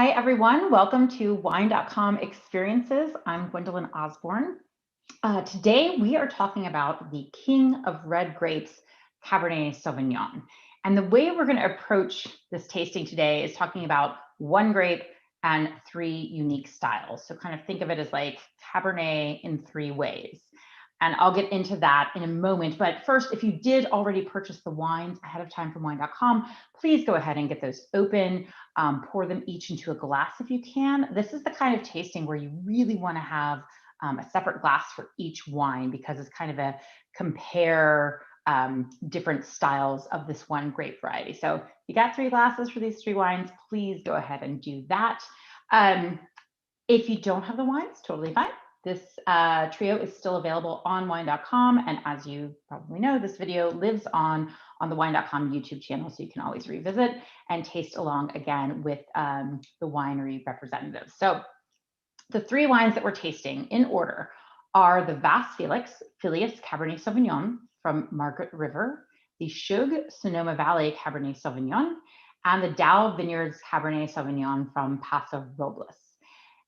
Hi, everyone. Welcome to Wine.com Experiences. I'm Gwendolyn Osborne. Today, we are talking about the king of red grapes, Cabernet Sauvignon. And the way we're going to approach this tasting today is talking about one grape and three unique styles. So kind of think of it as like Cabernet in three ways. And I'll get into that in a moment. But first, if you did already purchase the wines ahead of time from Wine.com, please go ahead and get those open. Pour them each into a glass if you can. This is the kind of tasting where you really want to have a separate glass for each wine because it's kind of a compare different styles of this one grape variety. So you got 3 glasses for these 3 wines, please go ahead and do that. If you don't have the wines, totally fine. This trio is still available on Wine.com. And as you probably know, this video lives on the Wine.com YouTube channel, so you can always revisit and taste along again with the winery representatives. So the 3 wines that we're tasting in order are the Vasse Felix Cabernet Sauvignon from Margaret River, the Schug Sonoma Valley Cabernet Sauvignon, and the DAOU Vineyards Cabernet Sauvignon from Paso Robles.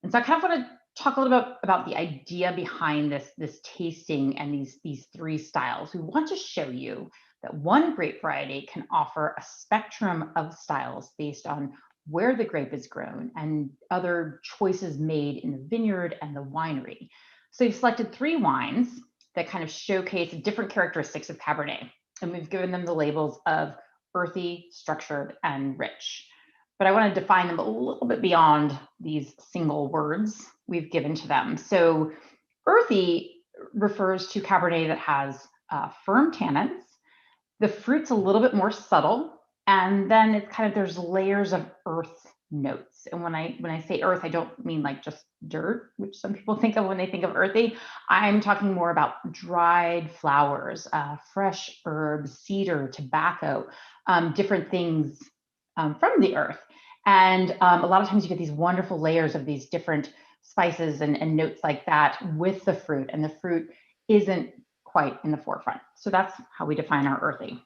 And so I kind of want to talk a little bit about the idea behind this tasting and these 3 styles. We want to show you that one grape variety can offer a spectrum of styles based on where the grape is grown and other choices made in the vineyard and the winery. So we've selected 3 wines that kind of showcase different characteristics of Cabernet, and we've given them the labels of earthy, structured, and rich. But I want to define them a little bit beyond these single words we've given to them. So earthy refers to Cabernet that has firm tannins. The fruit's a little bit more subtle, and then it's kind of, there's layers of earth notes. And when I say earth, I don't mean like just dirt, which some people think of when they think of earthy. I'm talking more about dried flowers, fresh herbs, cedar, tobacco, different things from the earth. And a lot of times you get these wonderful layers of these different spices and notes like that with the fruit, and the fruit isn't quite in the forefront. So that's how we define our earthy.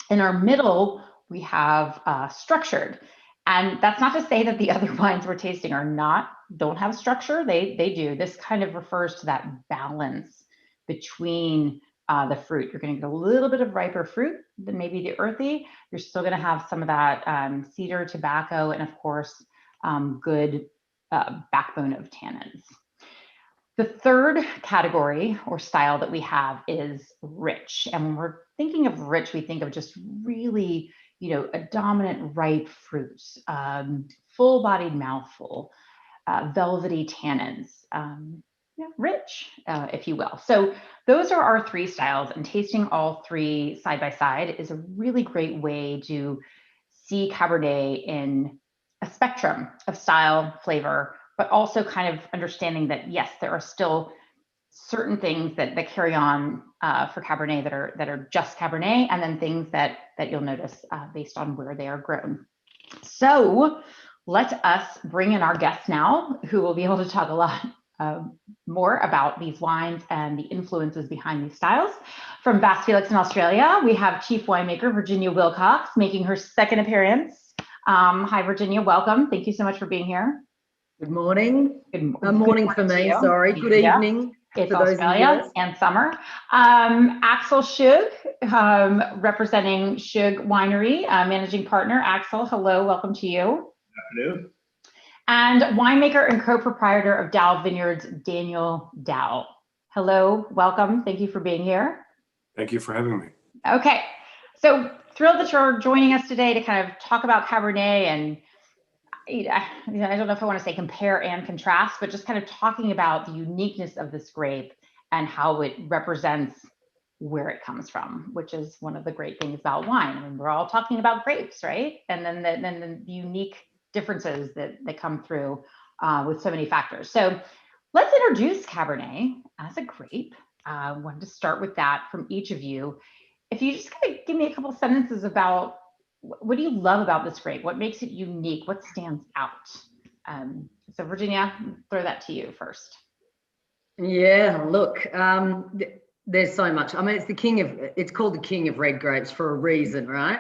In our middle, we have structured. And that's not to say that the other wines we're tasting don't have structure. They do. This kind of refers to that balance between the fruit. You're going to get a little bit of riper fruit than maybe the earthy. You're still going to have some of that cedar, tobacco, and of course, good backbone of tannins. The third category or style that we have is rich. And when we're thinking of rich, we think of just really, a dominant ripe fruit, full-bodied mouthful, velvety tannins, rich, if you will. So those are our 3 styles, and tasting all 3 side by side is a really great way to see Cabernet in a spectrum of style, flavor, but also kind of understanding that, yes, there are still certain things that carry on for Cabernet that are just Cabernet, and then things that you'll notice based on where they are grown. So let us bring in our guests now, who will be able to talk a lot more about these wines and the influences behind these styles. From Vasse Felix in Australia, we have Chief Winemaker Virginia Wilcox making her 2nd appearance. Hi, Virginia, welcome. Thank you so much for being here. Good morning. Good morning for me, sorry. Good evening. It's Australia and summer. Axel Schug, representing Schug Winery, managing partner. Axel, hello, welcome to you. Good afternoon. And winemaker and co-proprietor of DAOU Vineyards, Daniel DAOU. Hello, welcome. Thank you for being here. Thank you for having me. Okay, so thrilled that you're joining us today to kind of talk about Cabernet and I don't know if I want to say compare and contrast, but just kind of talking about the uniqueness of this grape and how it represents where it comes from, which is one of the great things about wine. I mean, we're all talking about grapes, right? And then the unique differences that come through with so many factors. So let's introduce Cabernet as a grape. I wanted to start with that from each of you. If you just kind of give me a couple sentences about what do you love about this grape? What makes it unique? What stands out? So Virginia, throw that to you first. Yeah, look, there's so much. I mean, it's called the king of red grapes for a reason, right?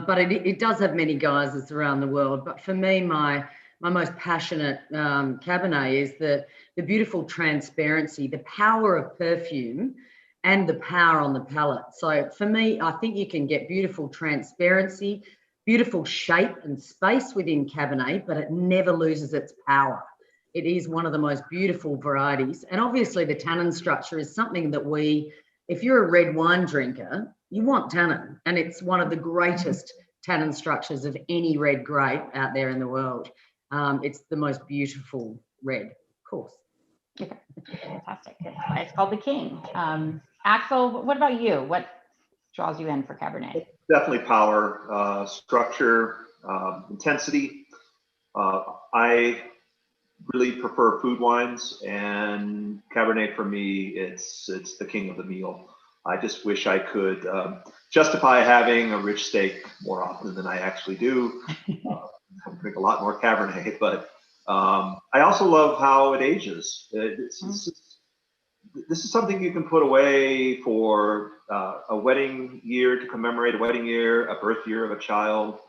But it does have many guises around the world. But for me, my my most passionate Cabernet is the beautiful transparency, the power of perfume, and the power on the palate. So for me, I think you can get beautiful transparency, beautiful shape and space within Cabernet, but it never loses its power. It is one of the most beautiful varieties. And obviously the tannin structure is something that if you're a red wine drinker, you want tannin. And it's one of the greatest tannin structures of any red grape out there in the world. It's the most beautiful red, of course. Okay. Fantastic. It's called the King. Axel, what about you? What draws you in for Cabernet? Definitely power, structure, intensity. I really prefer food wines, and Cabernet for me, it's the king of the meal. I just wish I could justify having a rich steak more often than I actually do. I drink a lot more Cabernet, but I also love how it ages. This is something you can put away for a wedding year, to commemorate a wedding year, a birth year of a child.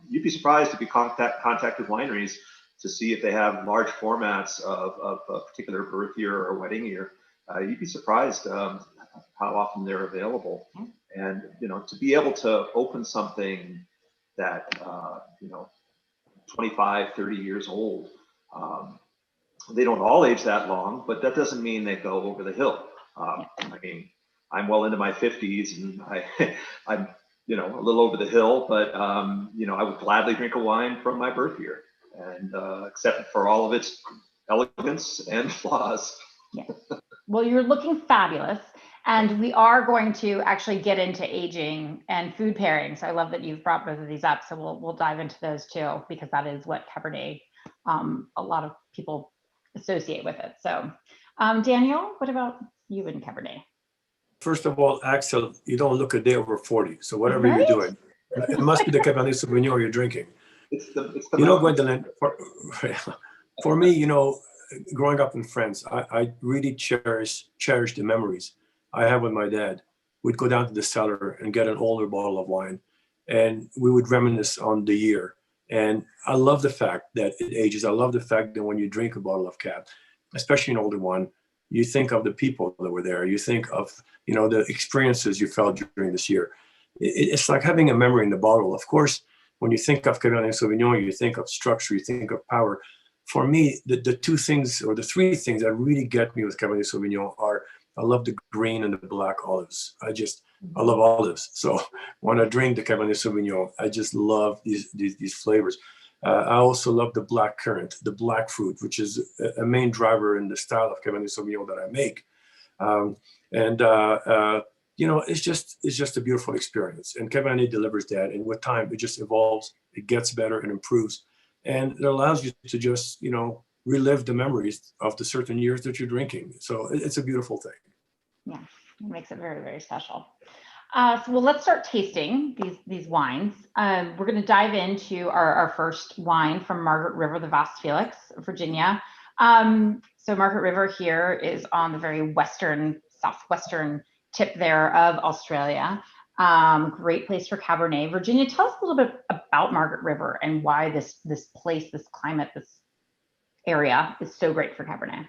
You'd be surprised if you contacted wineries to see if they have large formats of a particular birth year or wedding year. You'd be surprised how often they're available. And, to be able to open something that, 25, 30 years old, they don't all age that long, but that doesn't mean they go over the hill. I mean, I'm well into my 50s, and I'm, a little over the hill, but, I would gladly drink a wine from my birth year, and except for all of its elegance and flaws. Yeah. Well, you're looking fabulous. And we are going to actually get into aging and food pairing. So I love that you've brought both of these up. So we'll dive into those too, because that is what Cabernet, a lot of people associate with it. So Daniel, what about you in Cabernet? First of all, Axel, you don't look a day over 40. So whatever Right? you're doing, it must be the Cabernet Sauvignon you're drinking. It's the Gwendolyn, for me, growing up in France, I really cherish the memories I have with my dad. We'd go down to the cellar and get an older bottle of wine, and we would reminisce on the year. And I love the fact that it ages. I love the fact that when you drink a bottle of Cab, especially an older one, you think of the people that were there. You think of, the experiences you felt during this year. It's like having a memory in the bottle. Of course, when you think of Cabernet Sauvignon, you think of structure, you think of power. For me, the two things, or the three things that really get me with Cabernet Sauvignon are, I love the green and the black olives. I love olives. So when I drink the Cabernet Sauvignon, I just love these flavors. I also love the black currant, the black fruit, which is a main driver in the style of Cabernet Sauvignon that I make. It's just a beautiful experience. And Cabernet delivers that. And with time, it just evolves, it gets better and improves. And it allows you to just, relive the memories of the certain years that you're drinking. So it's a beautiful thing. Yeah, it makes it very, very special. Let's start tasting these wines. We're going to dive into our first wine from Margaret River, the Vasse Felix, Virginia. So Margaret River here is on the very southwestern tip there of Australia. Great place for Cabernet. Virginia, tell us a little bit about Margaret River and why this place, this climate, this area is so great for Cabernet.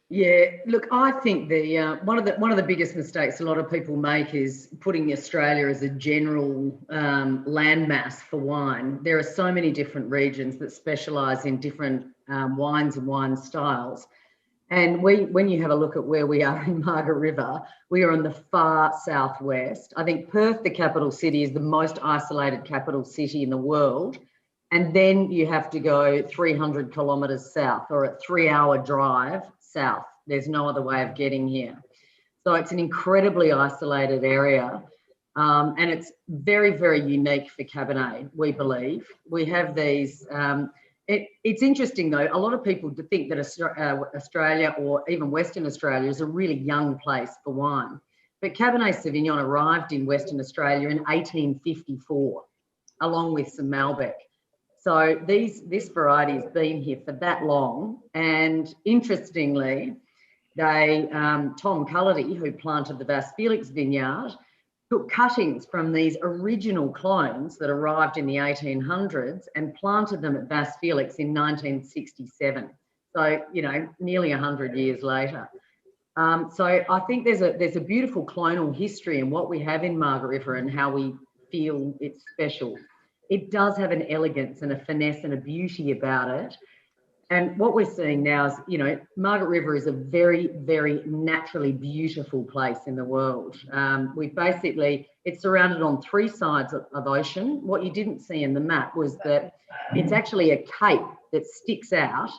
Yeah, look, I think the one of the biggest mistakes a lot of people make is putting Australia as a general landmass for wine. There are so many different regions that specialise in different wines and wine styles. And when you have a look at where we are in Margaret River, we are in the far southwest. I think Perth, the capital city, is the most isolated capital city in the world. And then you have to go 300 kilometres south, or a 3-hour drive south. There's no other way of getting here. So it's an incredibly isolated area. And it's very, very unique for Cabernet, we believe. We have these, it's interesting though, a lot of people think that Australia, or even Western Australia, is a really young place for wine. But Cabernet Sauvignon arrived in Western Australia in 1854, along with some Malbec. So this variety has been here for that long. And interestingly, Tom Cullity, who planted the Vasse Felix vineyard, took cuttings from these original clones that arrived in the 1800s and planted them at Vasse Felix in 1967. So, you know, nearly 100 years later. So I think there's a beautiful clonal history in what we have in Margaret River and how we feel it's special. It does have an elegance and a finesse and a beauty about it. And what we're seeing now is, you know, Margaret River is a very, very naturally beautiful place in the world. It's surrounded on 3 sides of ocean. What you didn't see in the map was that it's actually a cape that sticks out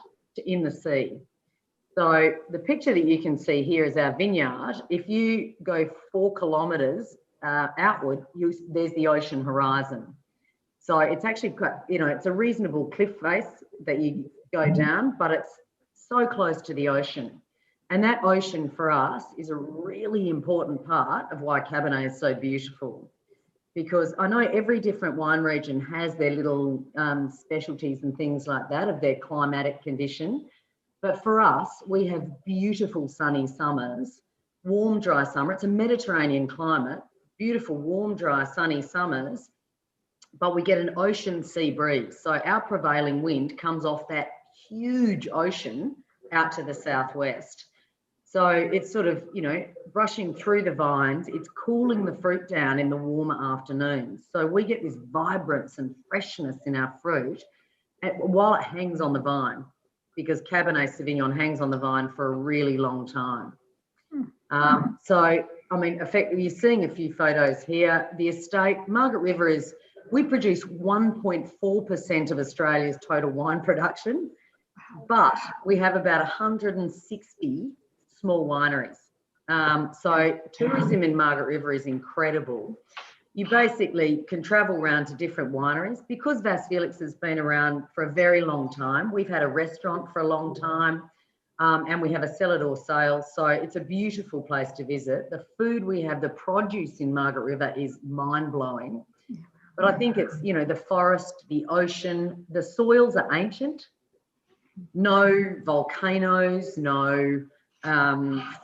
in the sea. So the picture that you can see here is our vineyard. If you go 4 kilometres outward, there's the ocean horizon. So it's actually quite, you know, it's a reasonable cliff face that you go down, but it's so close to the ocean. And that ocean for us is a really important part of why Cabernet is so beautiful. Because I know every different wine region has their little specialties and things like that of their climatic condition. But for us, we have beautiful sunny summers, warm, dry summer. It's a Mediterranean climate, beautiful, warm, dry, sunny summers, but we get an ocean sea breeze. So our prevailing wind comes off that huge ocean out to the southwest. So it's sort of, you know, brushing through the vines, it's cooling the fruit down in the warmer afternoons. So we get this vibrance and freshness in our fruit while it hangs on the vine, because Cabernet Sauvignon hangs on the vine for a really long time. So, I mean, effectively, you're seeing a few photos here. The estate, Margaret River we produce 1.4% of Australia's total wine production, but we have about 160 small wineries. So tourism in Margaret River is incredible. You basically can travel around to different wineries. Because Vasse Felix has been around for a very long time, we've had a restaurant for a long time, and we have a cellar door sale. So it's a beautiful place to visit. The food we have, the produce in Margaret River is mind-blowing. But I think it's, you know, the forest, the ocean, the soils are ancient. No volcanoes, no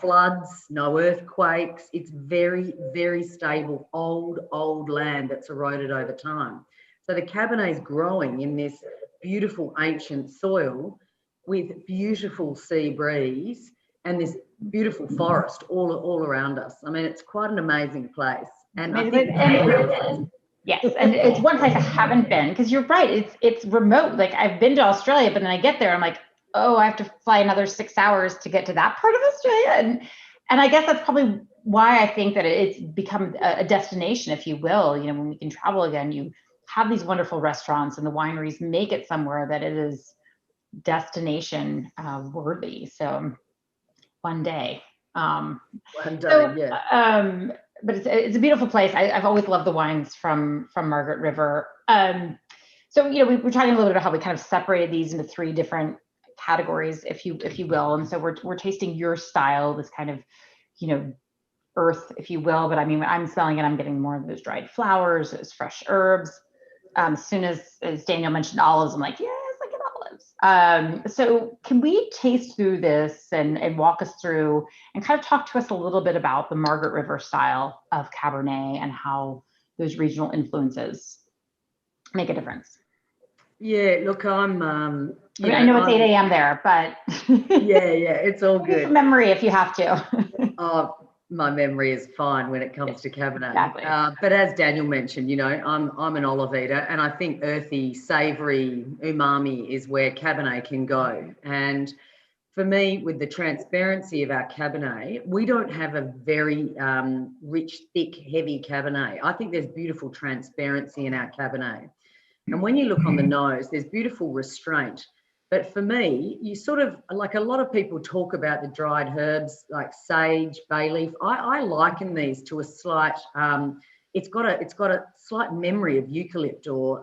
floods, no earthquakes. It's very, very stable, old land that's eroded over time. So the Cabernet is growing in this beautiful ancient soil with beautiful sea breeze and this beautiful forest all around us. I mean, it's quite an amazing place. And I think yes, and it's one place I haven't been, because you're right, it's remote. Like, I've been to Australia, but then I get there, I'm like, oh, I have to fly another 6 hours to get to that part of Australia. And I guess that's probably why I think that it's become a destination, if you will. You know, when we can travel again, you have these wonderful restaurants and the wineries make it somewhere that it is destination worthy. So one day. Yeah. But it's a beautiful place. I've always loved the wines from Margaret River. So, you know, we're talking a little bit about how we kind of separated these into 3 different categories, if you will. And so we're tasting your style, this kind of, you know, earth, if you will. But I mean, when I'm smelling it, I'm getting more of those dried flowers, those fresh herbs. As soon as Daniel mentioned olives, I'm like, yes, I get olives. So can we taste through this and walk us through and kind of talk to us a little bit about the Margaret River style of Cabernet and how those regional influences make a difference? Yeah, look, I mean, I know it's 8 a.m. there, but yeah, it's all good. From memory, if you have to. Oh, my memory is fine when it comes to Cabernet. Exactly. But as Daniel mentioned, you know, I'm an olive eater, and I think earthy, savoury, umami is where Cabernet can go. And for me, with the transparency of our Cabernet, we don't have a very rich, thick, heavy Cabernet. I think there's beautiful transparency in our Cabernet. And when you look on the nose, there's beautiful restraint. But for me, you sort of, like, a lot of people talk about the dried herbs like sage, bay leaf. I liken these to a slight, it's got a slight memory of eucalypt or,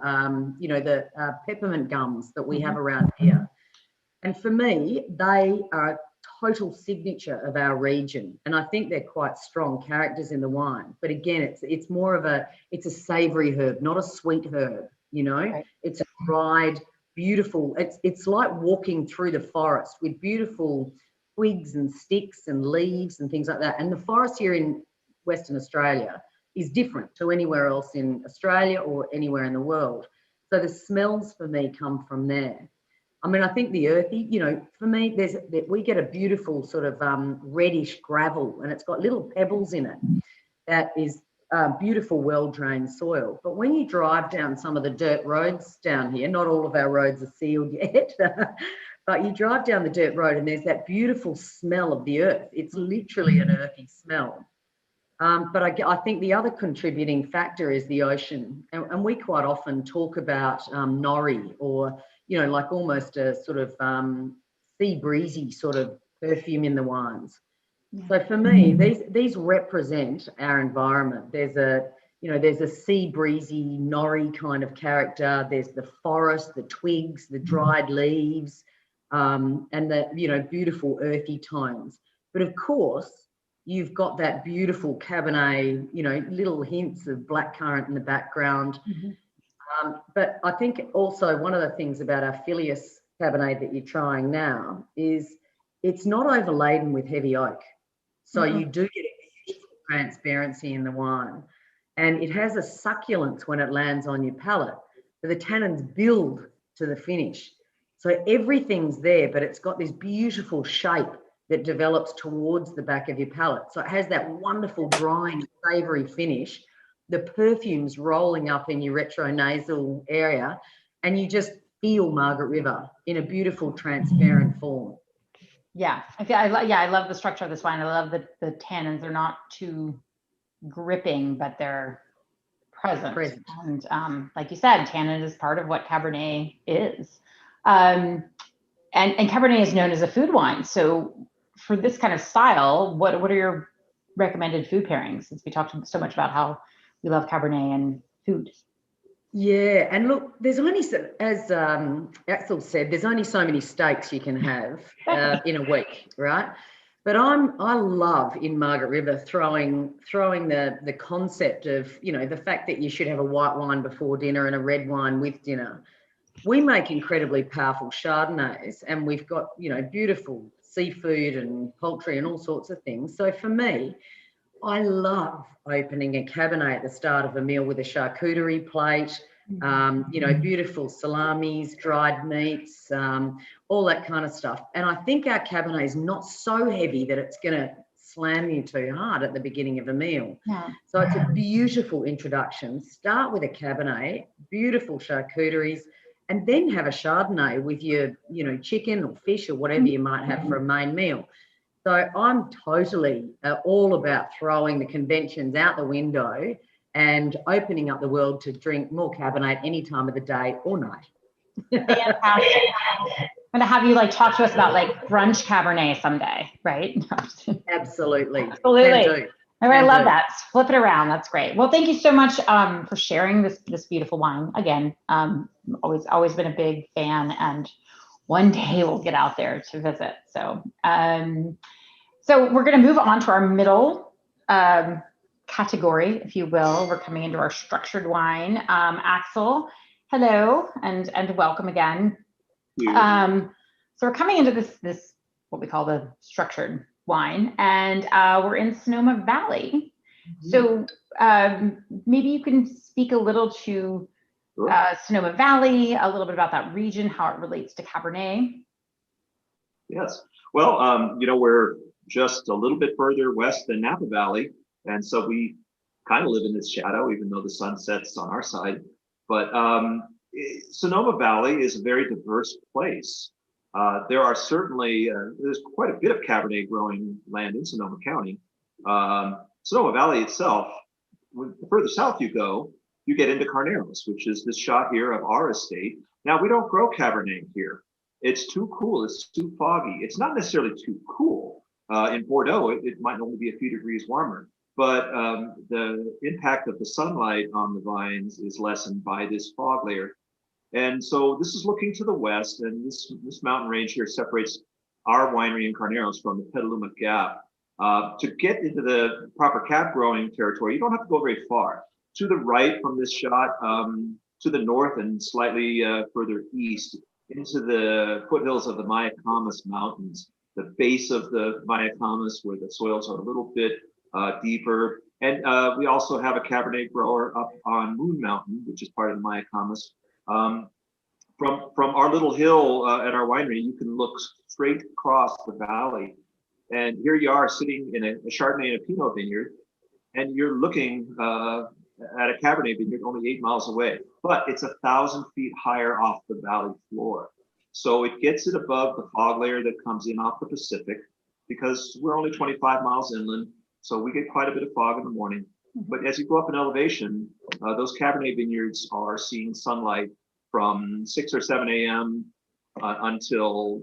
you know, the peppermint gums that we have around here. And for me, they are a total signature of our region. And I think they're quite strong characters in the wine. But again, it's more of it's a savoury herb, not a sweet herb, you know. Right. It's a dried, beautiful, it's like walking through the forest with beautiful twigs and sticks and leaves and things like that. And the forest here in Western Australia is different to anywhere else in Australia or anywhere in the world. So the smells for me come from there. I mean, I think the earthy, you know, for me, we get a beautiful sort of reddish gravel, and it's got little pebbles in it. That is beautiful, well-drained soil. But when you drive down some of the dirt roads down here, not all of our roads are sealed yet, but you drive down the dirt road and there's that beautiful smell of the earth. It's literally an earthy smell. But I think the other contributing factor is the ocean. And we quite often talk about nori, or, you know, like almost a sort of sea breezy sort of perfume in the wines. Yeah. So for me, these represent our environment. There's a sea breezy, nori kind of character. There's the forest, the twigs, the dried leaves, and the, you know, beautiful earthy tones. But of course, you've got that beautiful Cabernet, you know, little hints of blackcurrant in the background. Mm-hmm. But I think also one of the things about our Felix Cabernet that you're trying now is it's not overladen with heavy oak. So you do get a beautiful transparency in the wine. And it has a succulence when it lands on your palate, but the tannins build to the finish. So everything's there, but it's got this beautiful shape that develops towards the back of your palate. So it has that wonderful drying, savoury finish, the perfumes rolling up in your retronasal area, and you just feel Margaret River in a beautiful, transparent form. Yeah, I love the structure of this wine. I love that the tannins are not too gripping, but they're present. And like you said, tannin is part of what Cabernet is. And Cabernet is known as a food wine. So for this kind of style, what are your recommended food pairings? Since we talked so much about how we love Cabernet and food. Yeah, and look, there's only, as Axel said, there's only so many steaks you can have in a week, right? But I love in Margaret River throwing the concept of, you know, the fact that you should have a white wine before dinner and a red wine with dinner. We make incredibly powerful Chardonnays, and we've got, you know, beautiful seafood and poultry and all sorts of things. So for me, I love opening a Cabernet at the start of a meal with a charcuterie plate, you know, beautiful salamis, dried meats, all that kind of stuff. And I think our Cabernet is not so heavy that it's going to slam you too hard at the beginning of a meal. Yeah. So it's a beautiful introduction. Start with a Cabernet, beautiful charcuteries, and then have a Chardonnay with your, you know, chicken or fish or whatever you might have for a main meal. So I'm totally all about throwing the conventions out the window and opening up the world to drink more Cabernet any time of the day or night. Fantastic. I'm going to have you like talk to us about like brunch Cabernet someday, right? Absolutely. Absolutely. I love that. Flip it around. That's great. Well, thank you so much for sharing this beautiful wine. Again, always been a big fan, and one day we'll get out there to visit. So, so we're going to move on to our middle category, if you will. We're coming into our structured wine. Axel, hello, and welcome again. So we're coming into this what we call the structured wine, and we're in Sonoma Valley. So maybe you can speak a little to Sonoma Valley, a little bit about that region, how it relates to Cabernet. Yes. Well, you know, we're just a little bit further west than Napa Valley, and so we kind of live in this shadow, even though the sun sets on our side. But Sonoma Valley is a very diverse place. There are certainly, there's quite a bit of Cabernet growing land in Sonoma County. Sonoma Valley itself, the further south you go, you get into Carneros, which is this shot here of our estate. Now, we don't grow Cabernet here. It's too cool, it's too foggy. It's not necessarily too cool. In Bordeaux, it might only be a few degrees warmer, but the impact of the sunlight on the vines is lessened by this fog layer. And so this is looking to the west, and this mountain range here separates our winery in Carneros from the Petaluma Gap. To get into the proper cab growing territory, you don't have to go very far. To the right from this shot, to the north and slightly further east, into the foothills of the Mayacamas Mountains, the base of the Mayacamas, where the soils are a little bit deeper, And we also have a Cabernet grower up on Moon Mountain, which is part of the Mayacamas. From our little hill at our winery, you can look straight across the valley. And here you are sitting in a Chardonnay and a Pinot vineyard, and you're looking at a Cabernet vineyard only 8 miles away, but it's 1,000 feet higher off the valley floor. So it gets it above the fog layer that comes in off the Pacific, because we're only 25 miles inland. So we get quite a bit of fog in the morning. But as you go up in elevation, those Cabernet vineyards are seeing sunlight from 6 or 7 a.m. Until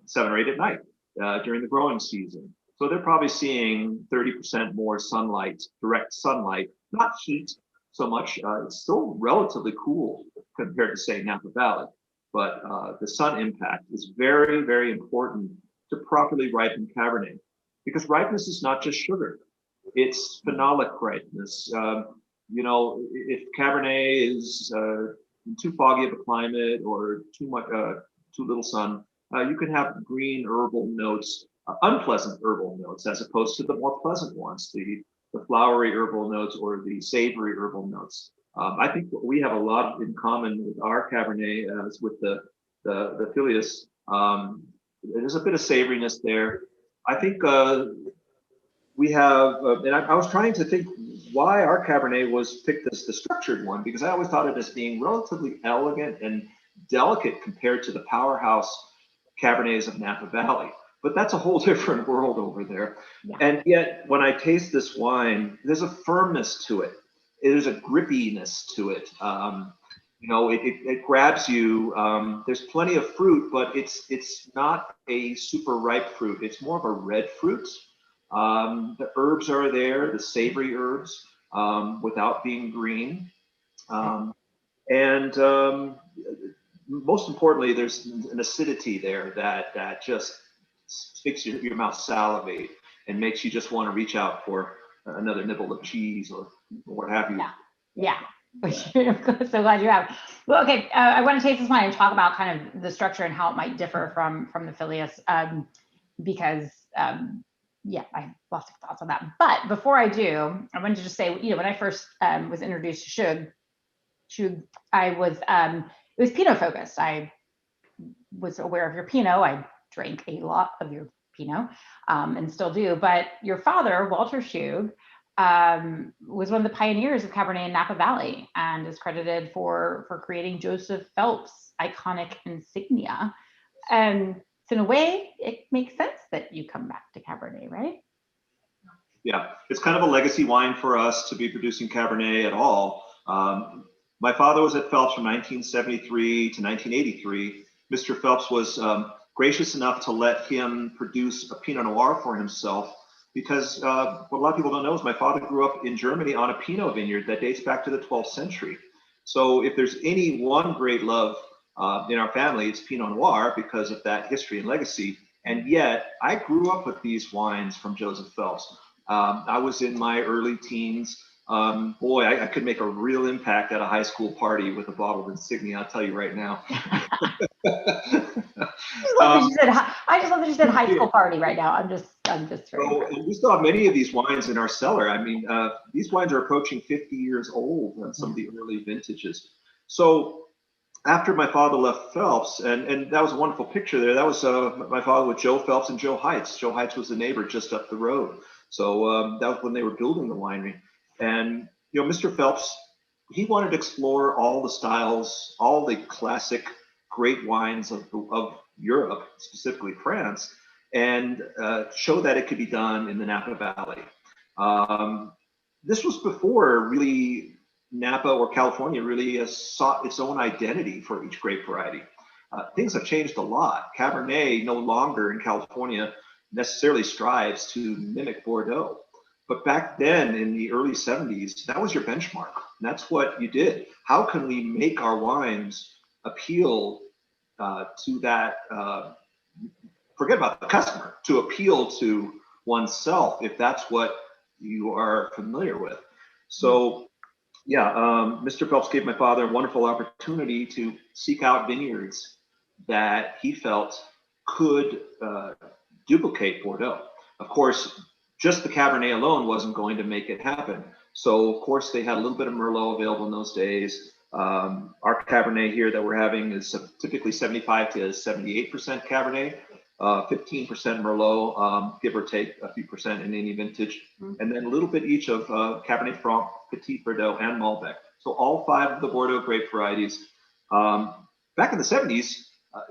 7 or 8 at night during the growing season. So they're probably seeing 30% more sunlight, direct sunlight, not heat so much. It's still relatively cool compared to, say, Napa Valley. But the sun impact is very, very important to properly ripen Cabernet, because ripeness is not just sugar. It's phenolic ripeness. You know, if Cabernet is too foggy of a climate or too little sun, you can have green herbal notes, unpleasant herbal notes, as opposed to the more pleasant ones, the flowery herbal notes or the savory herbal notes. I think we have a lot in common with our Cabernet as with the Felix. There's a bit of savoriness there. I think we have, and I was trying to think why our Cabernet was picked as the structured one, because I always thought it as being relatively elegant and delicate compared to the powerhouse Cabernets of Napa Valley. But that's a whole different world over there. Yeah. And yet, when I taste this wine, there's a firmness to it. There's a grippiness to it. You know, it grabs you. There's plenty of fruit, but it's not a super ripe fruit. It's more of a red fruit. The herbs are there, the savory herbs, without being green. Most importantly, there's an acidity there that just makes your mouth salivate and makes you just want to reach out for another nibble of cheese or what have you. Yeah. I'm so glad you have. Well, okay, I want to taste this wine and talk about kind of the structure and how it might differ from the Felix, because yeah, I have lots of thoughts on that. But before I do, I wanted to just say, you know, when I first was introduced to Schug, I was it was Pinot focused. I was aware of your Pinot. I drank a lot of your Pinot, and still do. But your father, Walter Schug, was one of the pioneers of Cabernet in Napa Valley and is credited for creating Joseph Phelps' iconic insignia. And so in a way, it makes sense that you come back to Cabernet, right? Yeah, it's kind of a legacy wine for us to be producing Cabernet at all. My father was at Phelps from 1973 to 1983. Mr. Phelps was gracious enough to let him produce a Pinot Noir for himself, because what a lot of people don't know is my father grew up in Germany on a Pinot vineyard that dates back to the 12th century. So if there's any one great love in our family, it's Pinot Noir because of that history and legacy. And yet I grew up with these wines from Joseph Phelps. I was in my early teens. Boy, I could make a real impact at a high school party with a bottle of insignia, I'll tell you right now. I just love that you said high school party right now. I'm just very we still have many of these wines in our cellar. I mean, these wines are approaching 50 years old on some of the early vintages. So after my father left Phelps, and that was a wonderful picture there. That was my father with Joe Phelps and Joe Heitz. Joe Heitz was the neighbor just up the road. So that was when they were building the winery. And, you know, Mr. Phelps, he wanted to explore all the styles, all the classic great wines of Europe, specifically France, and show that it could be done in the Napa Valley. This was before really Napa or California really sought its own identity for each grape variety. Things have changed a lot. Cabernet no longer in California necessarily strives to mimic Bordeaux. But back then in the early 70s, that was your benchmark. That's what you did. How can we make our wines appeal to that, forget about the customer, to appeal to oneself, if that's what you are familiar with. So yeah, Mr. Phelps gave my father a wonderful opportunity to seek out vineyards that he felt could duplicate Bordeaux. Of course, just the Cabernet alone wasn't going to make it happen. So of course they had a little bit of Merlot available in those days. Our Cabernet here that we're having is typically 75 to 78% Cabernet, 15% Merlot, give or take a few percent in any vintage, and then a little bit each of Cabernet Franc, Petit Verdot, and Malbec. So all 5 of the Bordeaux grape varieties. Back in the 70s,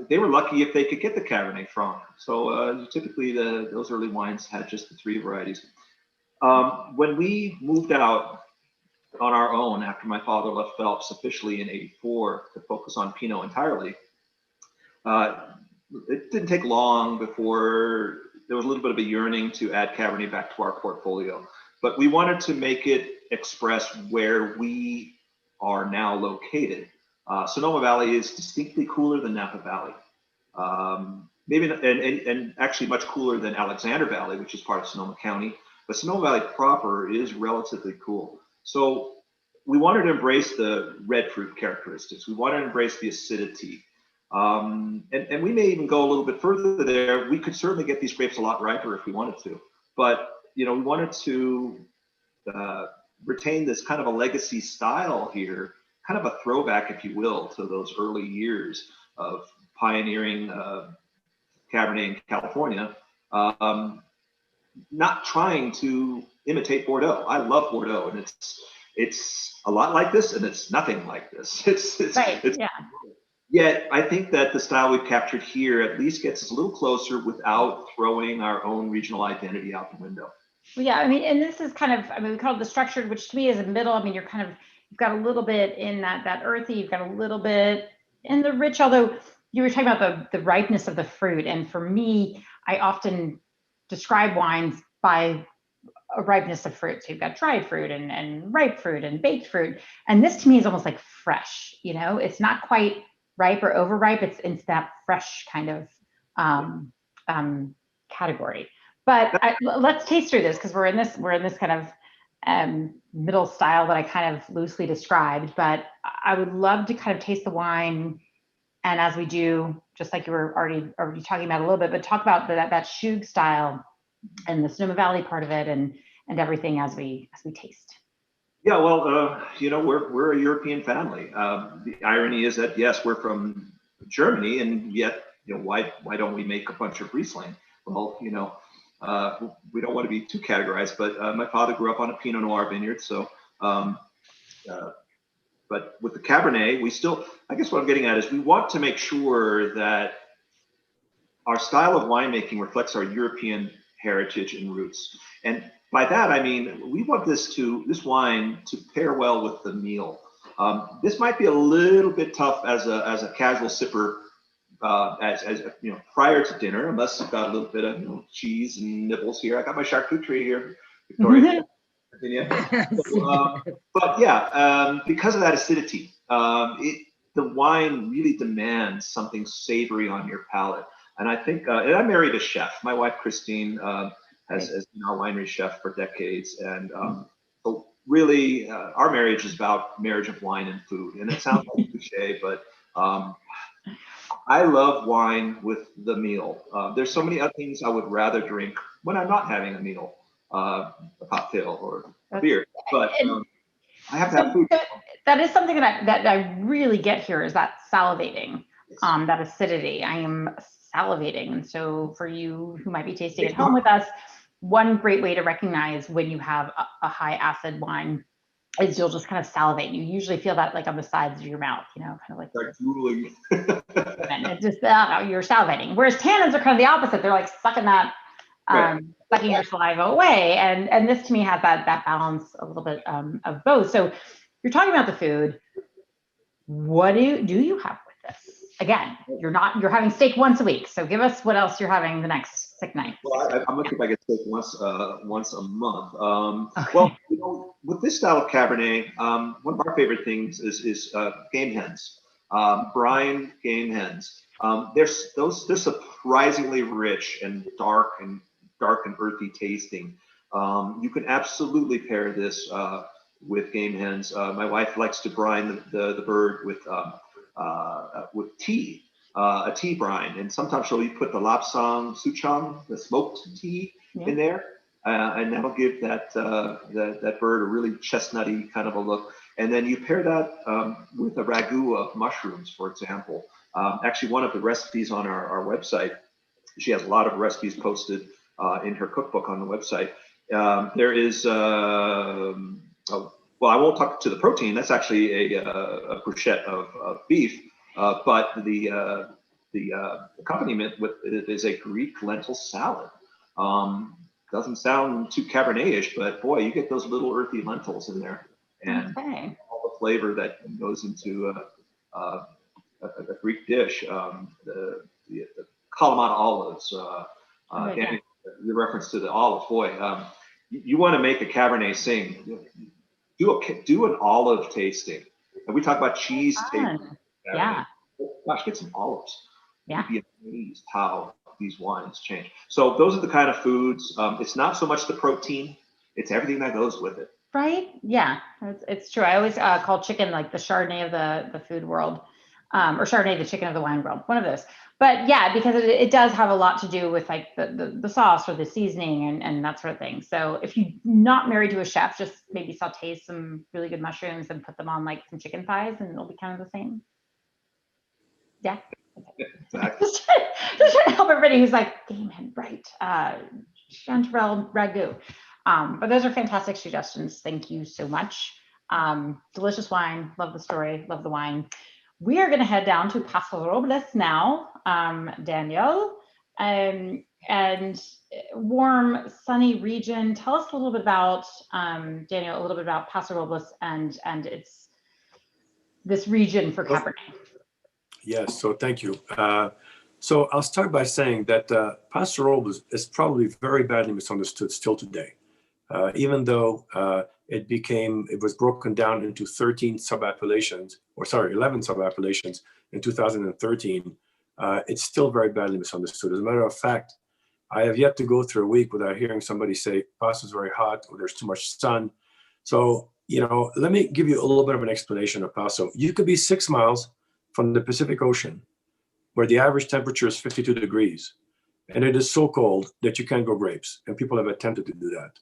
they were lucky if they could get the Cabernet Franc. So typically those early wines had just the 3 varieties. When we moved out on our own after my father left Phelps officially in '84 to focus on Pinot entirely, it didn't take long before there was a little bit of a yearning to add Cabernet back to our portfolio. But we wanted to make it express where we are now located. Sonoma Valley is distinctly cooler than Napa Valley. Maybe and actually much cooler than Alexander Valley, which is part of Sonoma County. But Sonoma Valley proper is relatively cool. So we wanted to embrace the red fruit characteristics. We wanted to embrace the acidity. And we may even go a little bit further there. We could certainly get these grapes a lot riper if we wanted to. But, we wanted to retain this kind of a legacy style here, kind of a throwback, if you will, to those early years of pioneering Cabernet in California. Not trying to imitate Bordeaux. I love Bordeaux, and it's a lot like this, and it's nothing like this. It's yeah. Yet I think that the style we've captured here at least gets us a little closer without throwing our own regional identity out the window. Well, yeah, I mean, and this is kind of, we call it the structured, which to me is a middle. I mean, you've got a little bit in that earthy, you've got a little bit in the rich, although you were talking about the ripeness of the fruit. And for me, I often describe wines by a ripeness of fruit. So you've got dried fruit and ripe fruit and baked fruit. And this to me is almost like fresh, it's not quite ripe or overripe. It's that fresh kind of category. But let's taste through this because we're in this kind of middle style that I kind of loosely described. But I would love to kind of taste the wine, and as we do, just like you were already talking about a little bit, but talk about that Schug style and the Sonoma Valley part of it, and everything as we taste. Yeah, well, we're a European family. The irony is that yes, we're from Germany, and yet why don't we make a bunch of Riesling? Well, we don't want to be too categorized, but my father grew up on a Pinot Noir vineyard, so. But with the Cabernet, we still, I guess what I'm getting at is we want to make sure that our style of winemaking reflects our European heritage and roots. And by that, I mean, we want this wine to pair well with the meal. This might be a little bit tough as a casual sipper, as prior to dinner, unless you've got a little bit of cheese and nibbles here. I got my charcuterie here, Victoria. But yeah, because of that acidity, the wine really demands something savory on your palate. And I think, and I married a chef. My wife, Christine, has been our winery chef for decades. And so really, our marriage is about marriage of wine and food. And it sounds like a cliche, but I love wine with the meal. There's so many other things I would rather drink when I'm not having a meal. A cocktail or a beer, but I have to have food. That is something that I really get here is that salivating, that acidity. I am salivating, and so for you who might be tasting at home with us, one great way to recognize when you have a high acid wine is you'll just kind of salivate. You usually feel that like on the sides of your mouth, kind of like drooling. And it's just you're salivating. Whereas tannins are kind of the opposite. They're like sucking that. Sucking your saliva away, and this to me has that balance a little bit of both. So you're talking about the food. What do you have with this? Again, you're having steak once a week. So give us what else you're having the next 6 nights. Well, I'm looking if I get steak once a month. Okay. Well, with this style of Cabernet, one of our favorite things is game hens, brine game hens. They're surprisingly rich and dark and earthy tasting. You can absolutely pair this with game hens. My wife likes to brine the bird with tea, a tea brine, and sometimes she'll put the lapsang souchong, the smoked tea, in there. and that'll give that bird a really chestnutty kind of a look. And then you pair that with a ragu of mushrooms, for example. Actually, one of the recipes on our website, she has a lot of recipes posted in her cookbook on the website. There is, well, I won't talk to the protein. That's actually a bruschetta of beef, but the accompaniment with it is a Greek lentil salad. Doesn't sound too Cabernet-ish, but boy, you get those little earthy lentils in there, and all the flavor that goes into a Greek dish. The Kalamata olives, and the reference to the olives. Boy, you want to make a Cabernet sing. Do an olive tasting, and we talk about cheese tasting. Yeah. Oh, gosh, get some olives. Yeah. You'd be amazed how these wines change. So those are the kind of foods. It's not so much the protein; it's everything that goes with it. Right? Yeah, it's true. I always call chicken like the Chardonnay of the food world, or Chardonnay the chicken of the wine world. One of those. But yeah, because it does have a lot to do with like the sauce or the seasoning and that sort of thing. So if you're not married to a chef, just maybe saute some really good mushrooms and put them on like some chicken thighs, and it'll be kind of the same. Yeah. Exactly. just trying to help everybody who's like, Damon, right? Chanterelle ragu. But those are fantastic suggestions. Thank you so much. Delicious wine. Love the story. Love the wine. We are going to head down to Paso Robles now, Daniel, and warm, sunny region. Tell us a little bit about, Daniel, a little bit about Paso Robles and it's this region for Cabernet. Yes, so thank you. So I'll start by saying that Paso Robles is probably very badly misunderstood still today. Even though it was broken down into 11 sub-appellations in 2013, it's still very badly misunderstood. As a matter of fact, I have yet to go through a week without hearing somebody say Paso is very hot or there's too much sun. So, let me give you a little bit of an explanation of Paso. You could be 6 miles from the Pacific Ocean, where the average temperature is 52 degrees, and it is so cold that you can't grow grapes, and people have attempted to do that.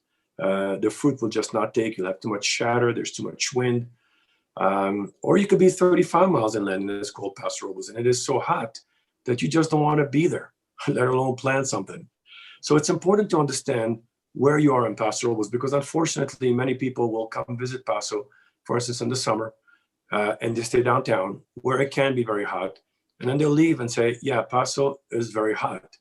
The fruit will just not take. You'll have too much shatter. There's too much wind. Or you could be 35 miles inland and it's called Paso Robles, and it is so hot that you just don't want to be there, let alone plant something. So it's important to understand where you are in Paso Robles, because unfortunately, many people will come visit Paso, for instance, in the summer, and they stay downtown where it can be very hot. And then they'll leave and say, yeah, Paso is very hot.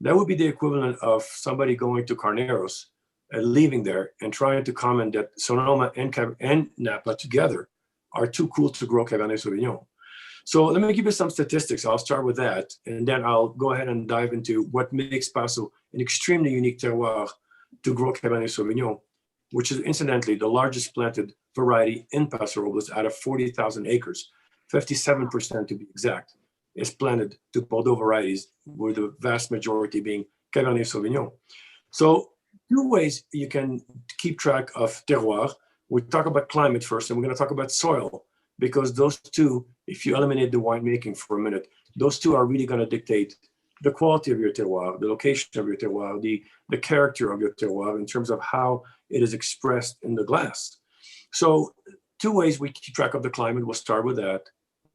That would be the equivalent of somebody going to Carneros, leaving there and trying to comment that Sonoma and Napa together are too cool to grow Cabernet Sauvignon. So let me give you some statistics. I'll start with that, and then I'll go ahead and dive into what makes Paso an extremely unique terroir to grow Cabernet Sauvignon, which is incidentally the largest planted variety in Paso Robles out of 40,000 acres. 57% to be exact is planted to Bordeaux varieties, with the vast majority being Cabernet Sauvignon. So 2 ways you can keep track of terroir. We talk about climate first, and we're going to talk about soil, because those two, if you eliminate the winemaking for a minute, those two are really going to dictate the quality of your terroir, the location of your terroir, the character of your terroir in terms of how it is expressed in the glass. So 2 ways we keep track of the climate. We'll start with that.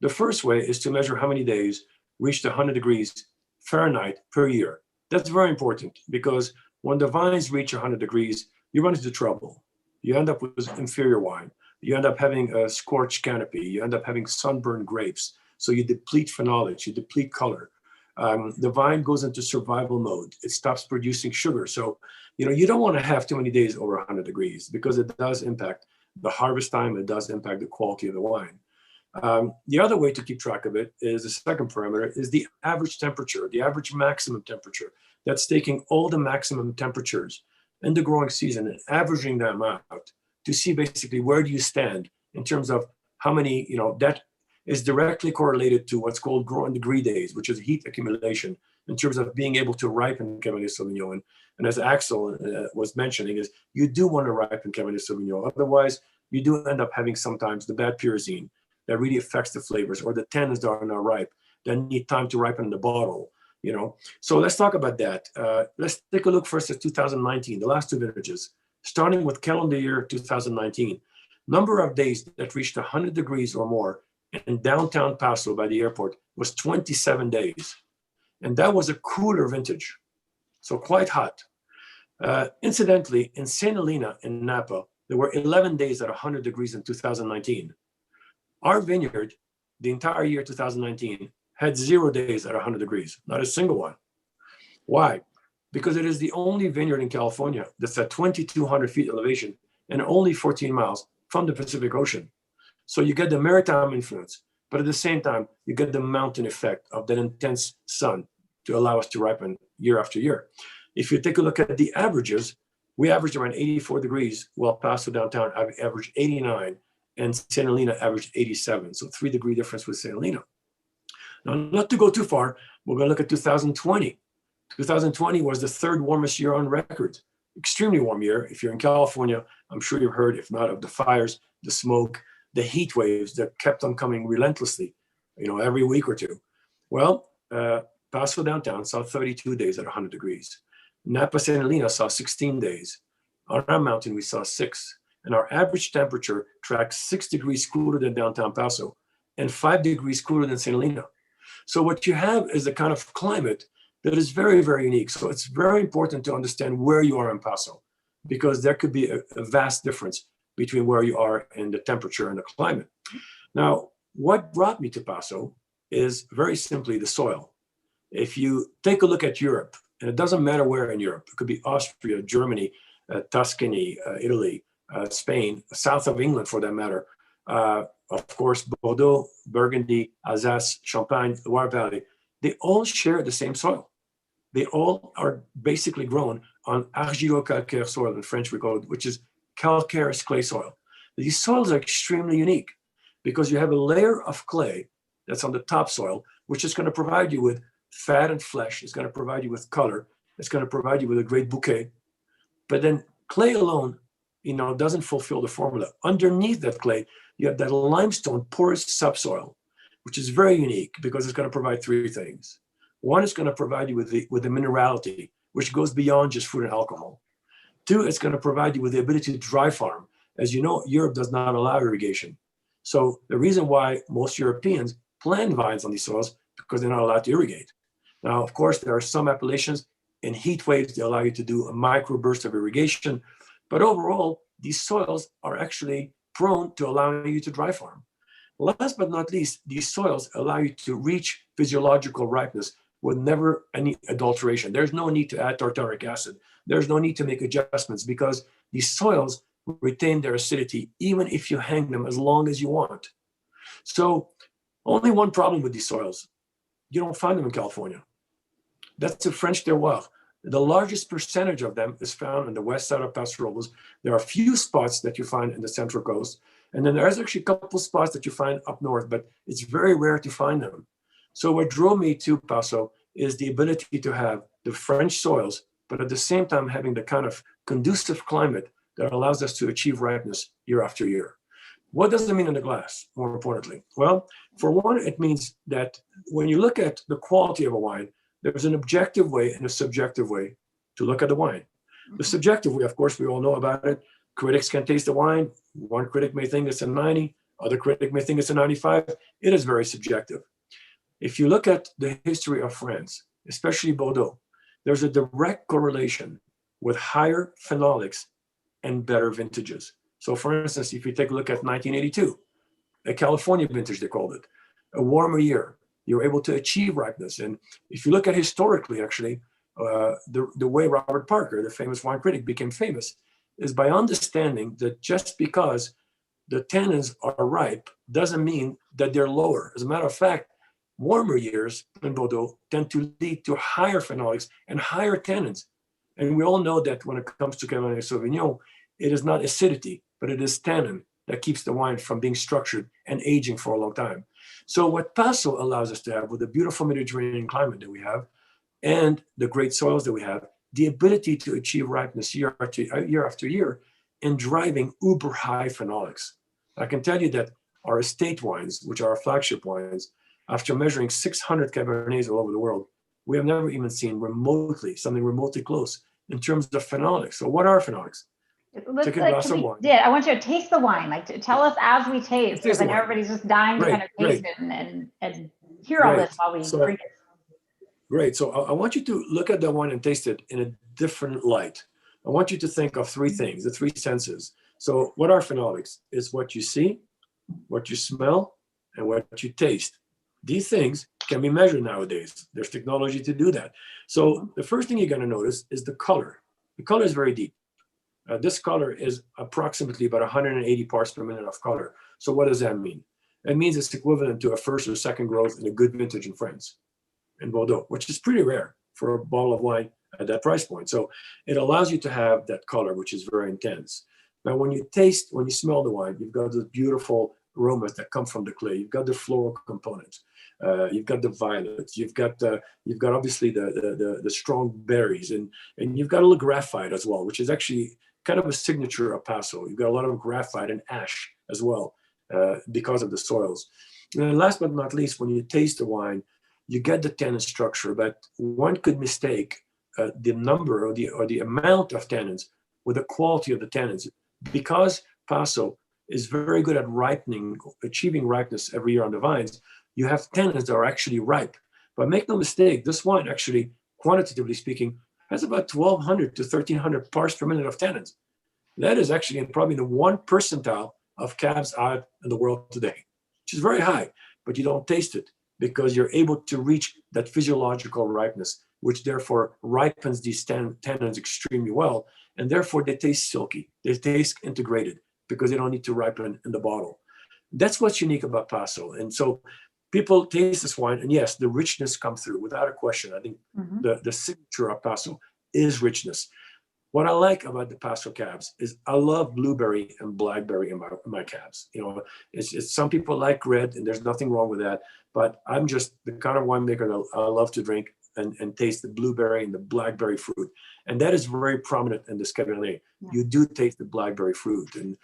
The first way is to measure how many days reach 100 degrees Fahrenheit per year. That's very important, because when the vines reach 100 degrees, you run into trouble. You end up with inferior wine. You end up having a scorched canopy. You end up having sunburned grapes. So you deplete phenolics, you deplete color. The vine goes into survival mode. It stops producing sugar. So, you don't want to have too many days over 100 degrees, because it does impact the harvest time. It does impact the quality of the wine. The other way to keep track of it is the second parameter, is the average temperature, the average maximum temperature. That's taking all the maximum temperatures in the growing season and averaging them out to see basically where do you stand in terms of how many, that is directly correlated to what's called growing degree days, which is heat accumulation in terms of being able to ripen Cabernet Sauvignon. And as Axel was mentioning, is you do want to ripen Cabernet Sauvignon. Otherwise, you do end up having sometimes the bad pyrazine that really affects the flavors, or the tannins that are not ripe, that need time to ripen in the bottle. So let's talk about that. Let's take a look first at 2019, the last two vintages, starting with calendar year 2019. Number of days that reached 100 degrees or more in downtown Paso by the airport was 27 days. And that was a cooler vintage, so quite hot. Incidentally, in St. Helena in Napa, there were 11 days at 100 degrees in 2019. Our vineyard, the entire year 2019, had 0 days at 100 degrees, not a single one. Why? Because it is the only vineyard in California that's at 2,200 feet elevation and only 14 miles from the Pacific Ocean. So you get the maritime influence, but at the same time, you get the mountain effect of that intense sun to allow us to ripen year after year. If you take a look at the averages, we averaged around 84 degrees, while Paso downtown averaged 89, and St. Helena averaged 87. So 3-degree difference with St. Helena. Now, not to go too far, we're going to look at 2020. 2020 was the third warmest year on record. Extremely warm year. If you're in California, I'm sure you've heard, if not, of the fires, the smoke, the heat waves that kept on coming relentlessly, every week or two. Well, Paso downtown saw 32 days at 100 degrees. Napa St. Helena saw 16 days. On our mountain, we saw 6. And our average temperature tracked 6 degrees cooler than downtown Paso and 5 degrees cooler than St. Helena. So what you have is a kind of climate that is very, very unique. So it's very important to understand where you are in Paso, because there could be a vast difference between where you are and the temperature and the climate. Now, what brought me to Paso is very simply the soil. If you take a look at Europe, and it doesn't matter where in Europe, it could be Austria, Germany, Tuscany, Italy, Spain, south of England for that matter, of course, Bordeaux, Burgundy, Alsace, Champagne, the Loire Valley, they all share the same soil. They all are basically grown on argilo-calcaire soil, in French we call it, which is calcareous clay soil. These soils are extremely unique because you have a layer of clay that's on the topsoil, which is going to provide you with fat and flesh. It's going to provide you with color. It's going to provide you with a great bouquet. But then clay alone, doesn't fulfill the formula. Underneath that clay, you have that limestone porous subsoil, which is very unique because it's going to provide 3 things. One, it's going to provide you with the minerality, which goes beyond just food and alcohol. 2, it's going to provide you with the ability to dry farm. As you know, Europe does not allow irrigation. So the reason why most Europeans plant vines on these soils, because they're not allowed to irrigate. Now, of course, there are some appellations in heat waves, they allow you to do a microburst of irrigation. But overall, these soils are actually prone to allowing you to dry farm. Last but not least, these soils allow you to reach physiological ripeness with never any adulteration. There's no need to add tartaric acid. There's no need to make adjustments because these soils retain their acidity even if you hang them as long as you want. So only one problem with these soils. You don't find them in California. That's the French terroir. The largest percentage of them is found on the west side of Paso Robles. There are a few spots that you find in the Central Coast. And then there's actually a couple spots that you find up north, but it's very rare to find them. So what drove me to Paso is the ability to have the French soils, but at the same time having the kind of conducive climate that allows us to achieve ripeness year after year. What does it mean in the glass, more importantly? Well, for one, it means that when you look at the quality of a wine, there's an objective way and a subjective way to look at the wine. The subjective way, of course, we all know about it. Critics can taste the wine. One critic may think it's a 90, other critic may think it's a 95. It is very subjective. If you look at the history of France, especially Bordeaux, there's a direct correlation with higher phenolics and better vintages. So for instance, if you take a look at 1982, a California vintage, they called it, a warmer year, you're able to achieve ripeness. And if you look at historically, actually, the way Robert Parker, the famous wine critic, became famous is by understanding that just because the tannins are ripe doesn't mean that they're lower. As a matter of fact, warmer years in Bordeaux tend to lead to higher phenolics and higher tannins. And we all know that when it comes to Cabernet Sauvignon, it is not acidity, but it is tannin that keeps the wine from being structured and aging for a long time. So what Paso allows us to have with the beautiful Mediterranean climate that we have and the great soils that we have, the ability to achieve ripeness year after year and driving uber high phenolics. I can tell you that our estate wines, which are our flagship wines, after measuring 600 Cabernets all over the world, we have never even seen something remotely close in terms of phenolics. So what are phenolics? Take a glass of wine. Yeah, I want you to taste the wine. Like, tell us as we taste, because I know everybody's just dying to kind of taste it and hear all this while we drink it. Great. So I want you to look at the wine and taste it in a different light. I want you to think of three things, the three senses. So what are phenolics? It's what you see, what you smell, and what you taste. These things can be measured nowadays. There's technology to do that. So the first thing you're going to notice is the color. The color is very deep. This color is approximately about 180 parts per minute of color. So what does that mean? It means it's equivalent to a first or second growth in a good vintage in France, in Bordeaux, which is pretty rare for a bottle of wine at that price point. So it allows you to have that color, which is very intense. Now, when you smell the wine, you've got the beautiful aromas that come from the clay. You've got the floral components. You've got the violets. You've got obviously the strong berries, and you've got a little graphite as well, which is actually kind of a signature of Paso. You've got a lot of graphite and ash as well because of the soils. And then last but not least, when you taste the wine, you get the tannin structure, but one could mistake the number or the amount of tannins with the quality of the tannins, because Paso is very good at achieving ripeness every year on the vines. You have tannins that are actually ripe. But make no mistake, this wine actually, quantitatively speaking, has about 1,200 to 1,300 parts per minute of tannins. That is actually probably the 1 percentile of cabs out in the world today, which is very high, but you don't taste it because you're able to reach that physiological ripeness, which therefore ripens these tannins extremely well. And therefore they taste silky, they taste integrated because they don't need to ripen in the bottle. That's what's unique about Paso. And so people taste this wine, and yes, the richness comes through without a question. I think the signature of Paso is richness. What I like about the Paso cabs is I love blueberry and blackberry in my cabs. You know, it's some people like red, and there's nothing wrong with that. But I'm just the kind of winemaker that I love to drink and taste the blueberry and the blackberry fruit. And that is very prominent in this Cabernet. Yeah. You do taste the blackberry fruit. And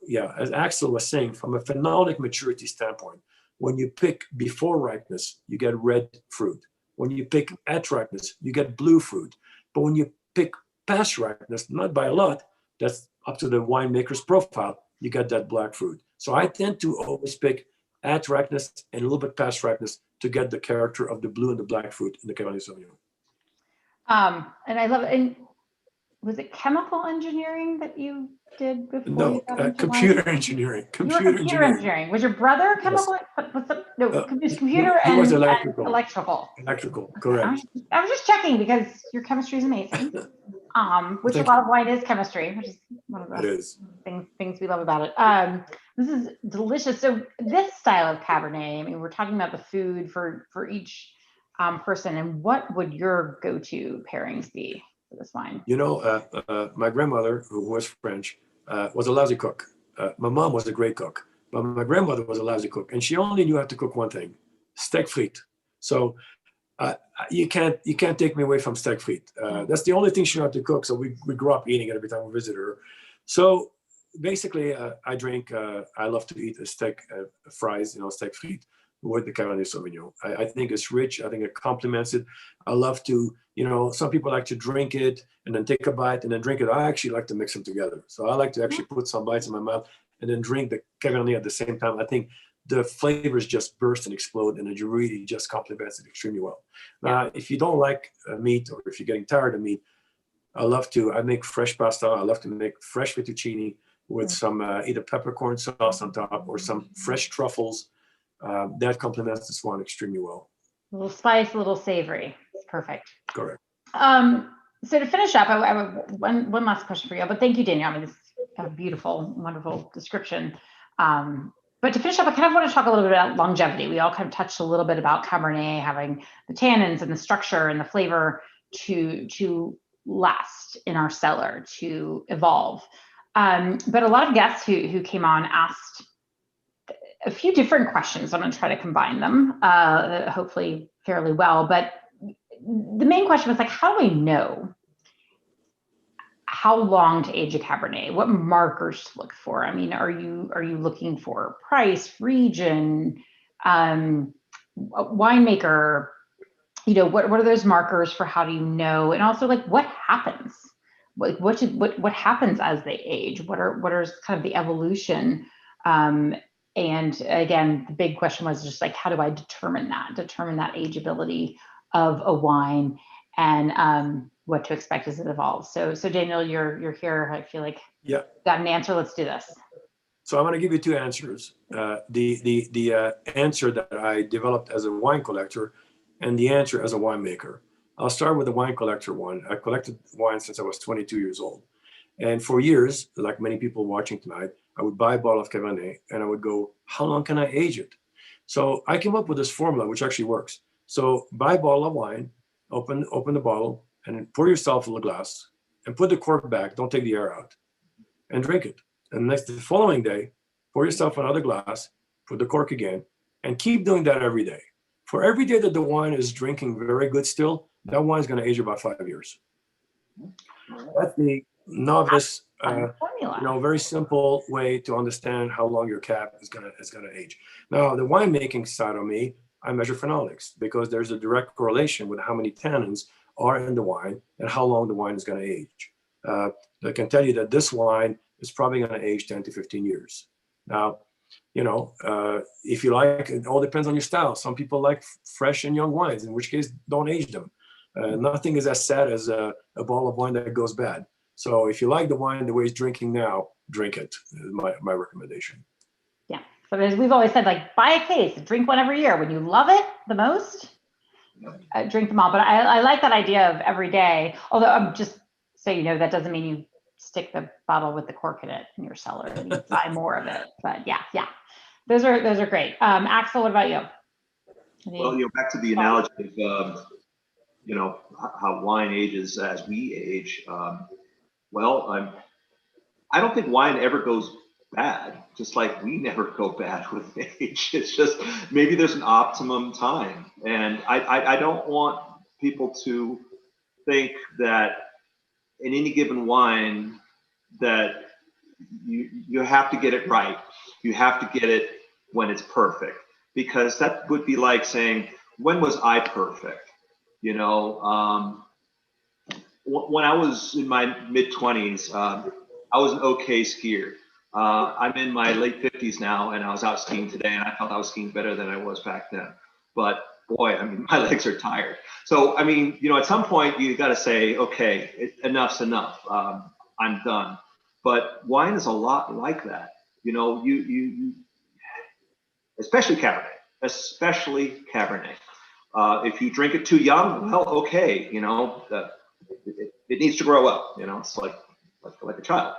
yeah, as Axel was saying, from a phenolic maturity standpoint, when you pick before ripeness, you get red fruit. When you pick at ripeness, you get blue fruit. But when you pick past ripeness, not by a lot, that's up to the winemaker's profile, you get that black fruit. So I tend to always pick at ripeness and a little bit past ripeness to get the character of the blue and the black fruit in the Cabernet Sauvignon. And I love it. And was it chemical engineering that you did before? No, computer engineering. Computer engineering. Was your brother chemical? Yes. It was computer and was electrical. Electrical, correct. I was just checking because your chemistry is amazing. Which a lot of wine is chemistry, which is one of the things we love about it. This is delicious. So this style of Cabernet, I mean, we're talking about the food for each person, and what would your go-to pairings be for this wine? You know, my grandmother, who was French, was a lousy cook. My mom was a great cook, but my grandmother was a lousy cook, and she only knew how to cook one thing: steak frites. So you can't take me away from steak frites. That's the only thing she knew how to cook. So we grew up eating it every time we visited her. So basically, I love to eat a steak fries, steak frites with the Cabernet Sauvignon. I think it's rich. I think it complements it. I love to, some people like to drink it and then take a bite and then drink it. I actually like to mix them together. So I like to actually put some bites in my mouth and then drink the Cabernet at the same time. I think the flavors just burst and explode, and it really just complements it extremely well. Now, if you don't like meat, or if you're getting tired of meat, I make fresh pasta. I love to make fresh fettuccine with some either peppercorn sauce on top or some fresh truffles. That complements this one extremely well. A little spice, a little savory. It's perfect. Correct. So to finish up, I have one last question for you. But thank you, Daniel. I mean, this is a beautiful, wonderful description. But to finish up, I kind of want to talk a little bit about longevity. We all kind of touched a little bit about Cabernet having the tannins and the structure and the flavor to last in our cellar, to evolve. But a lot of guests who came on asked a few different questions. I'm going to try to combine them, hopefully fairly well. But the main question was how do I know how long to age a Cabernet? What markers to look for? I mean, are you looking for price, region, winemaker, what are those markers for how do you know? And also like what happens? What happens as they age? What are kind of the evolution? And again, the big question was just like, how do I determine that ageability of a wine, and what to expect as it evolves? So Daniel, you're here. I feel like got an answer. Let's do this. So I'm going to give you two answers. The answer that I developed as a wine collector and the answer as a winemaker. I'll start with the wine collector one. I collected wine since I was 22 years old. And for years, like many people watching tonight, I would buy a bottle of Cabernet and I would go, how long can I age it? So I came up with this formula, which actually works. So buy a bottle of wine, open the bottle, and pour yourself a little glass and put the cork back. Don't take the air out and drink it. And the following day, pour yourself another glass, put the cork again, and keep doing that every day. For every day that the wine is drinking very good still, that wine is going to age about 5 years. That's the novice, very simple way to understand how long your cab is going to age. Now, the winemaking side of me, I measure phenolics because there's a direct correlation with how many tannins are in the wine and how long the wine is going to age. I can tell you that this wine is probably going to age 10 to 15 years. Now, if you like, it all depends on your style. Some people like fresh and young wines, in which case don't age them. Nothing is as sad as a bottle of wine that goes bad. So if you like the wine the way it's drinking now, drink it, is my recommendation. Yeah, so as we've always said, like buy a case, drink one every year. When you love it the most, drink them all. But I like that idea of every day, although I'm just, so you know, that doesn't mean you stick the bottle with the cork in it in your cellar and you buy more of it. But yeah, those are great. Axel, what about you? Well, back to the analogy of how wine ages as we age. I don't think wine ever goes bad, just like we never go bad with age. It's just maybe there's an optimum time, and I don't want people to think that in any given wine that you have to get it right. You have to get it when it's perfect, because that would be like saying, when was I perfect? When I was in my mid-20s, I was an okay skier. I'm in my late 50s now, and I was out skiing today, and I felt I was skiing better than I was back then. But boy, my legs are tired. So, at some point you got to say, okay, enough's enough. I'm done. But wine is a lot like that. You especially Cabernet. If you drink it too young, well, okay, it needs to grow up. It's like a child.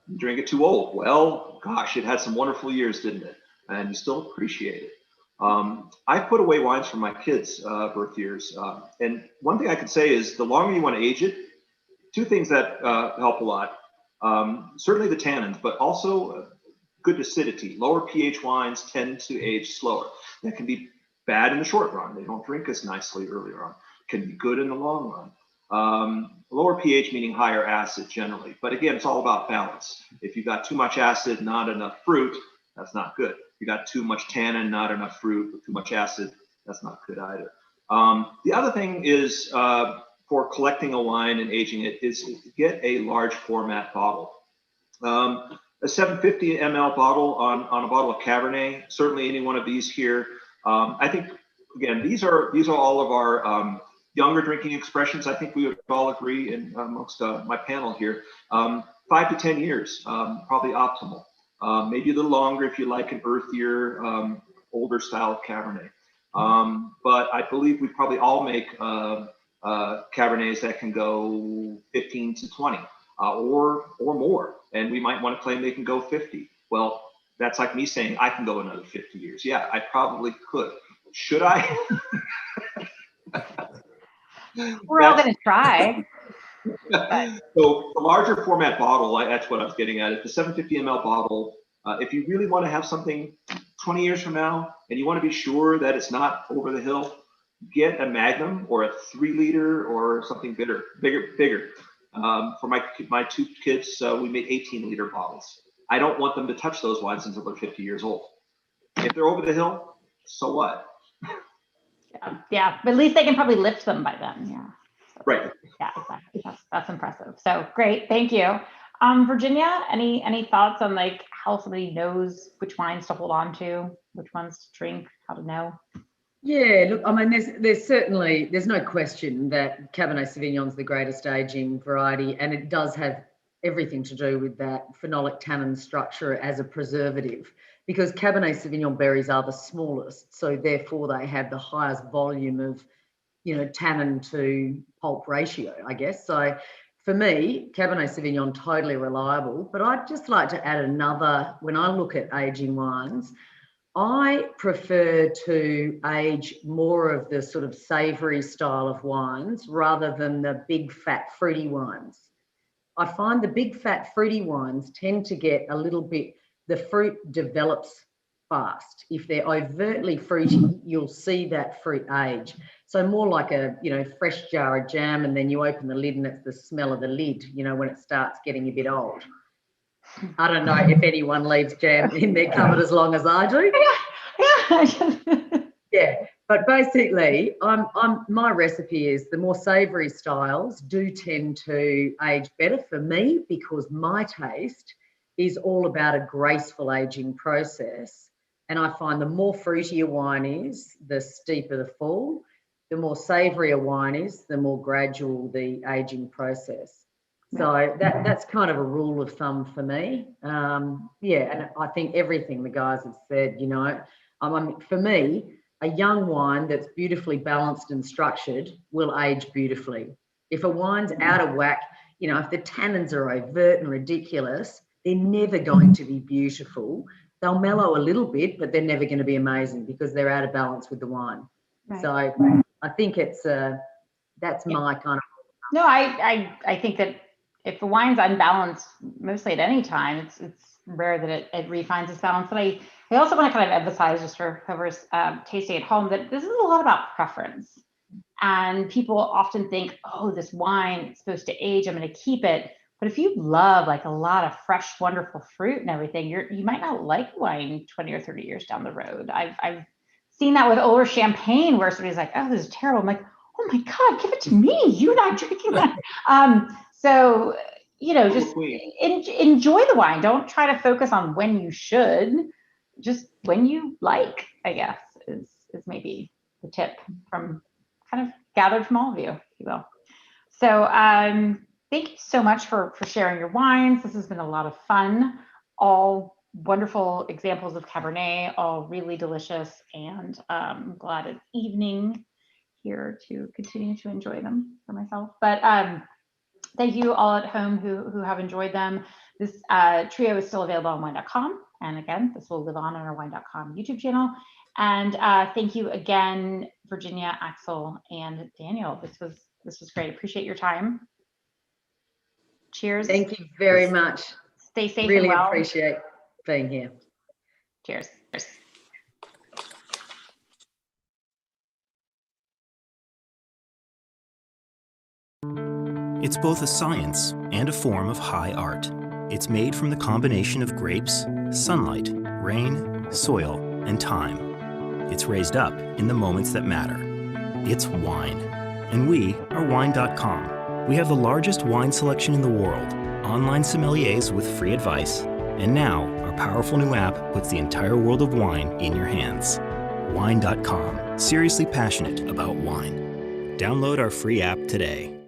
You drink it too old, well, gosh, it had some wonderful years, didn't it? And you still appreciate it. I put away wines for my kids' birth years. And one thing I could say is the longer you want to age it, two things that help a lot. Certainly the tannins, but also good acidity. Lower pH wines tend to age slower. That can be bad in the short run. They don't drink as nicely earlier on. Can be good in the long run. Lower pH meaning higher acid generally. But again, it's all about balance. If you've got too much acid, not enough fruit, that's not good. You got too much tannin, not enough fruit, with too much acid, that's not good either. The other thing is for collecting a wine and aging it is get a large format bottle. A 750 ml bottle on a bottle of Cabernet, certainly any one of these here. I think, again, these are all of our younger drinking expressions. I think we would all agree amongst my panel here. 5 to 10 years, probably optimal. Maybe a little longer if you like an earthier, older style of Cabernet. But I believe we probably all make Cabernets that can go 15 to 20 or more. And we might want to claim they can go 50. Well, that's like me saying I can go another 50 years. Yeah, I probably could. Should I? We're all going to try. So the larger format bottle, that's what I was getting at. It's the 750 ml bottle. If you really want to have something 20 years from now, and you want to be sure that it's not over the hill, get a Magnum or a 3 liter or something bigger. For my two kids, we made 18 liter bottles. I don't want them to touch those wines until they're 50 years old. If they're over the hill, so what? Yeah. But at least they can probably lift them by then. Yeah. So, Right. yeah, exactly. That's impressive. So great. Thank you. Virginia, any thoughts on like how somebody knows which wines to hold on to, which ones to drink, how to know? Yeah, look, I mean, there's no question that Cabernet Sauvignon's the greatest aging variety, and it does have everything to do with that phenolic tannin structure as a preservative, because Cabernet Sauvignon berries are the smallest, so therefore they have the highest volume of, tannin to pulp ratio, I guess. So for me, Cabernet Sauvignon, totally reliable, but I'd just like to add another, when I look at aging wines, I prefer to age more of the sort of savoury style of wines rather than the big fat fruity wines. I find the big fat fruity wines tend to get a little bit, the fruit develops fast. If they're overtly fruity, you'll see that fruit age. So more like a, fresh jar of jam, and then you open the lid and it's the smell of the lid, when it starts getting a bit old. I don't know if anyone leaves jam in their cupboard as long as I do. Yeah, but basically, my recipe is the more savoury styles do tend to age better for me, because my taste is all about a graceful aging process. And I find the more fruity a wine is, the steeper the fall. The more savoury a wine is, the more gradual the aging process. So that's kind of a rule of thumb for me. And I think everything the guys have said, for me, a young wine that's beautifully balanced and structured will age beautifully. If a wine's out of whack, if the tannins are overt and ridiculous, they're never going to be beautiful. They'll mellow a little bit, but they're never going to be amazing because they're out of balance with the wine. Right. So I think that's my kind of. No, I think that if the wine's unbalanced, mostly at any time, it's rare that it refines its balance. But I also want to kind of emphasize, just for whoever's tasting at home, that this is a lot about preference. And people often think, oh, this wine is supposed to age, I'm going to keep it. But if you love like a lot of fresh, wonderful fruit and everything, you might not like wine 20 or 30 years down the road. I've seen that with older champagne where somebody's like, oh, this is terrible. I'm like, oh my God, give it to me. You're not drinking that. So, just enjoy the wine. Don't try to focus on when you should, just when you like, I guess, is maybe the tip from kind of gathered from all of you, if you will. So thank you so much for sharing your wines. This has been a lot of fun. All wonderful examples of Cabernet, all really delicious, and I'm glad it's evening here to continue to enjoy them for myself. But thank you all at home who have enjoyed them. This trio is still available on Wine.com. And again, this will live on our Wine.com YouTube channel. And thank you again, Virginia, Axel, and Daniel. This was great. Appreciate your time. Cheers. Thank you very much. Stay safe. Really and well. Appreciate being here. Cheers. Cheers. It's both a science and a form of high art. It's made from the combination of grapes, sunlight, rain, soil, and time. It's raised up in the moments that matter. It's wine. And we are Wine.com. We have the largest wine selection in the world, online sommeliers with free advice, and now our powerful new app puts the entire world of wine in your hands. Wine.com. Seriously passionate about wine. Download our free app today.